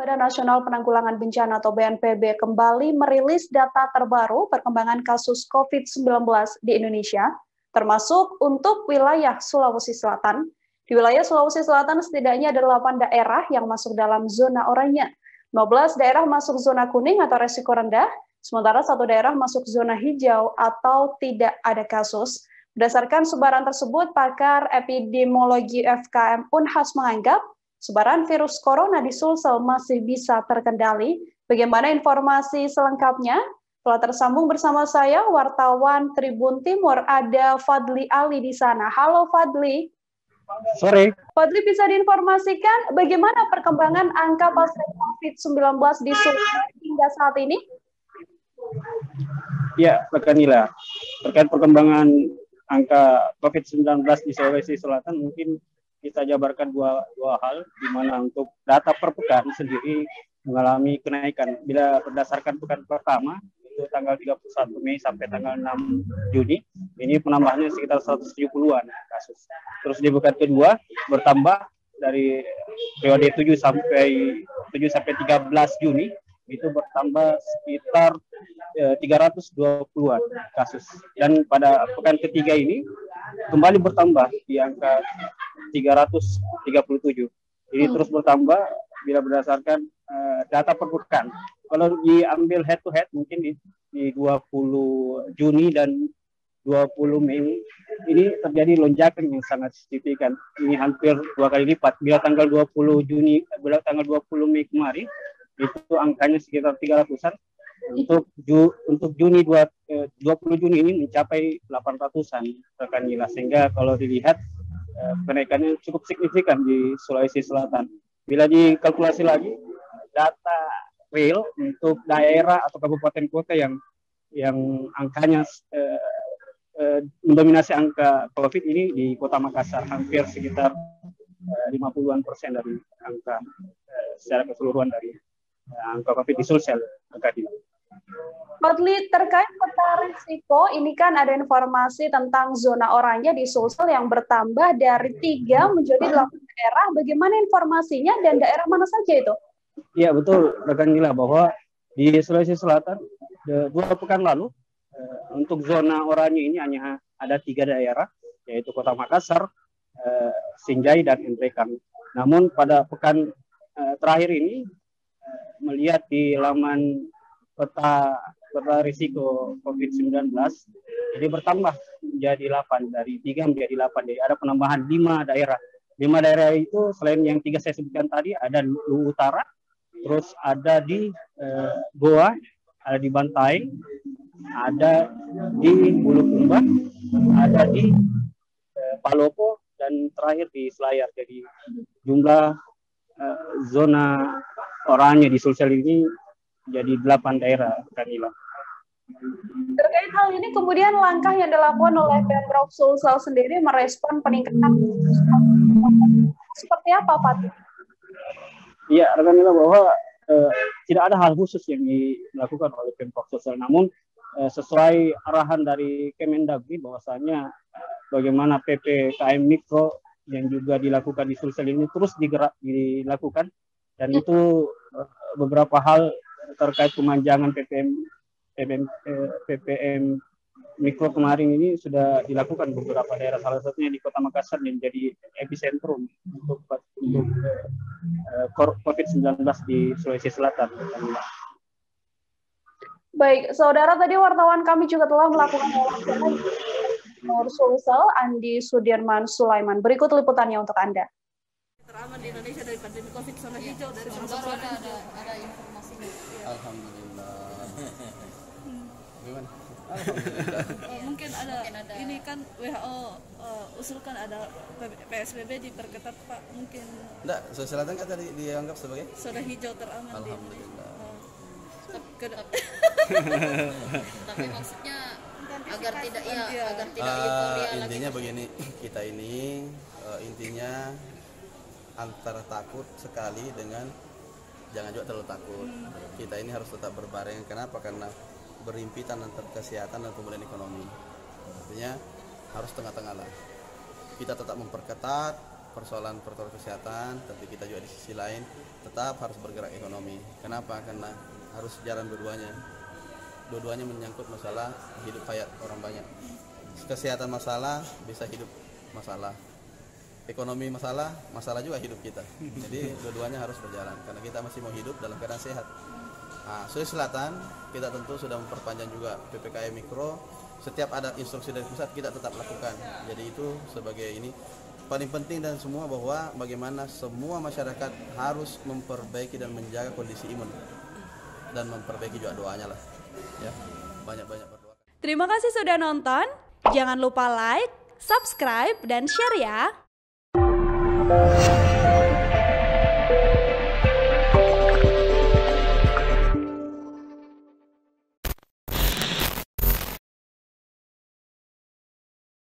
Badan Nasional Penanggulangan Bencana atau BNPB kembali merilis data terbaru perkembangan kasus COVID-19 di Indonesia, termasuk untuk wilayah Sulawesi Selatan. Di wilayah Sulawesi Selatan setidaknya ada 8 daerah yang masuk dalam zona oranye. 15 daerah masuk zona kuning atau resiko rendah, sementara 1 daerah masuk zona hijau atau tidak ada kasus. Berdasarkan sebaran tersebut, pakar epidemiologi FKM Unhas menganggap sebaran virus corona di Sulsel masih bisa terkendali. Bagaimana informasi selengkapnya? Telah tersambung bersama saya, wartawan Tribun Timur, ada Fadli Ali di sana. Halo Fadli. Sore. Fadli, bisa diinformasikan bagaimana perkembangan angka pasien COVID-19 di Sulsel hingga saat ini? Ya, rekan Nila. Terkait perkembangan angka COVID-19 di Sulawesi Selatan, mungkin kita jabarkan dua hal, di mana untuk data per pekan sendiri mengalami kenaikan. Bila berdasarkan pekan pertama, itu tanggal 31 Mei sampai tanggal 6 Juni, ini penambahannya sekitar 170-an kasus. Terus di pekan kedua bertambah dari periode 7 sampai 13 Juni, itu bertambah sekitar 320-an kasus. Dan pada pekan ketiga ini kembali bertambah di angka 337. Ini terus bertambah bila berdasarkan data per pekan. Kalau diambil head to head mungkin di 20 Juni dan 20 Mei ini terjadi lonjakan yang sangat signifikan. Ini hampir 2 kali lipat. Bila tanggal 20 Mei kemarin itu angkanya sekitar 300-an. Untuk Juni 20 Juni ini mencapai 800-an rekan Nila, sehingga kalau dilihat kenaikannya cukup signifikan di Sulawesi Selatan. Bila dikalkulasi lagi data real untuk daerah atau kabupaten kota yang angkanya mendominasi angka COVID ini di Kota Makassar, hampir sekitar 50-an% dari angka secara keseluruhan dari angka COVID di Sulsel. Fadli, terkait peta risiko, ini kan ada informasi tentang zona oranye di Sulsel yang bertambah dari 3 menjadi 8 daerah. Bagaimana informasinya dan daerah mana saja itu? Iya, betul, rekan Nila, bahwa di Sulawesi Selatan 2 pekan lalu untuk zona oranye ini hanya ada 3 daerah, yaitu Kota Makassar, Sinjai, dan Entrekan. Namun pada pekan terakhir ini melihat di laman peta risiko COVID-19, jadi bertambah menjadi 8, dari 3 menjadi 8, jadi ada penambahan 5 daerah. 5 daerah itu selain yang 3 saya sebutkan tadi, ada Luwu Utara, terus ada di Goa, ada di Bantaeng, ada di Bulukumba, ada di Palopo, dan terakhir di Selayar. Jadi jumlah zona oranye di Sulsel ini jadi 8 daerah, Kanila. Terkait hal ini, kemudian langkah yang dilakukan oleh Pemprov Sulsel sendiri merespon peningkatan seperti apa, Pak? Iya, Kanila, bahwa tidak ada hal khusus yang dilakukan oleh Pemprov Sulsel, namun sesuai arahan dari Kemendagri bahwasanya bagaimana PPKM Mikro yang juga dilakukan di Sulsel ini terus dilakukan, dan itu beberapa hal terkait pemanjangan PPM Mikro kemarin ini sudah dilakukan beberapa daerah, salah satunya di Kota Makassar yang menjadi epicentrum untuk COVID-19 di Sulawesi Selatan. Baik, saudara, tadi wartawan kami juga telah melakukan wawancara di Sulsel, Andi Sudirman Sulaiman. Berikut liputannya untuk Anda. Teraman di Indonesia dari pandemi COVID, zona hijau dari baru ada informasinya. Alhamdulillah. Gimana? Mungkin ada. Ini kan WHO usulkan ada PSBB diperketat, Pak. Mungkin. Enggak, Sulawesi Selatan kan tadi dianggap sebagai zona hijau teraman. Alhamdulillah. Tapi maksudnya agar tidak intinya begini, kita ini intinya antara takut sekali dengan jangan juga terlalu takut. Kita ini harus tetap berbarengan. Kenapa? Karena berimpitan antara kesehatan dan pemulihan ekonomi. Artinya harus tengah-tengah lah. Kita tetap memperketat persoalan protokol kesehatan, tapi kita juga di sisi lain tetap harus bergerak ekonomi. Kenapa? Karena harus jalan dua-duanya. Dua-duanya menyangkut masalah hidup hayat orang banyak. Kesehatan masalah, bisa hidup masalah. Ekonomi masalah, masalah juga hidup kita. Jadi dua-duanya harus berjalan karena kita masih mau hidup dalam keadaan sehat. Nah, Sulawesi Selatan kita tentu sudah memperpanjang juga PPKM Mikro. Setiap ada instruksi dari pusat kita tetap lakukan. Jadi itu sebagai ini paling penting dan semua bahwa bagaimana semua masyarakat harus memperbaiki dan menjaga kondisi imun dan memperbaiki juga doanya lah. Ya, banyak-banyak berdoa. Terima kasih sudah nonton. Jangan lupa like, subscribe, dan share ya.